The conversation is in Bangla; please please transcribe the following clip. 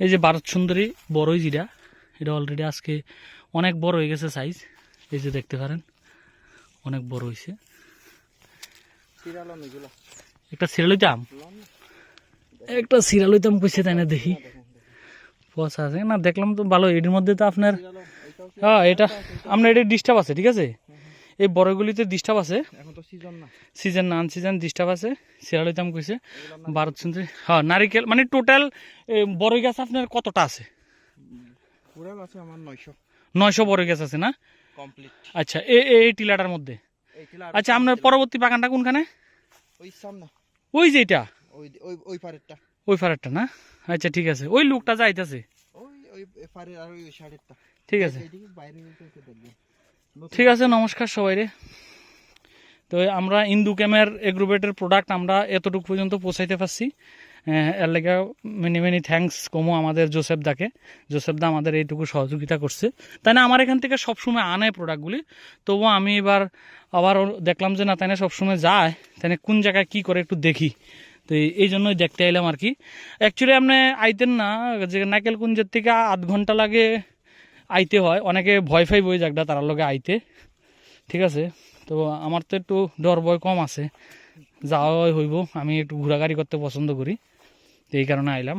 এই যে ভারত সুন্দরী বড়ই যেটা, এটা অলরেডি আজকে অনেক বড় হয়ে গেছে সাইজ। এই যে দেখতে পারেন অনেক বড় হয়েছে। একটা সিরিয়াল হইতাম, একটা সিরিয়াল হইতাম কইছে, তাই না? দেখি পচা আছে না, দেখলাম তো ভালো। এটির মধ্যে তো আপনার হ্যাঁ, এটা আপনার এটা ডিস্টার্ব আছে, ঠিক আছে? এই বড়গুলিতে ডিস্টার্ব আছে, সিজন না আনসিজন ডিস্টার্ব আছে। সিরিয়াল হইতাম কইছে ভারত সুন্দরী। হ্যাঁ, নারিকেল মানে টোটাল বড়ই গাছ আপনার কতটা আছে? 900 বড়ই গাছ আছে না? আচ্ছা, এই টিলাটার মধ্যে। আচ্ছা, আপনার পরবর্তী বাগানটা কোনখানে? ওই যে এটা, ওই পারেরটা না? আচ্ছা ঠিক আছে, ওই লোকটা যাইতেছে, ঠিক আছে ঠিক আছে। নমস্কার সবাই রে। তো আমরা ইন্দু ক্যামের এগ্রোভেটের প্রোডাক্ট আমরা এতটুকু পর্যন্ত পৌঁছাইতে পারছি। এর লেগে মেনি থ্যাঙ্কস কমো আমাদের জোসেফদাকে। জোসেফদা আমাদের এইটুকু সহযোগিতা করছে, তাই না? আমার এখান থেকে সবসময় আনে প্রোডাক্টগুলি, তবুও আমি এবার আবার দেখলাম যে না, তাই না সবসময় যায়, তাই না কোন জায়গায় কী করে একটু দেখি। তো এই জন্যই দেখতে এলাম আর কি। অ্যাকচুয়ালি আপনি আইতেন না, যে নাইকেল কুঞ্জের থেকে 8 ঘন্টা লাগে আইতে হয়। অনেকে ভয় ফাই বই জায়গাটা তার লগে আইতে, ঠিক আছে? তো আমার তো একটু ডর ভয় কম আছে, যাওয়া হইব। আমি একটু ঘোরাঘুরি করতে পছন্দ করি, তো এই কারণে আইলাম।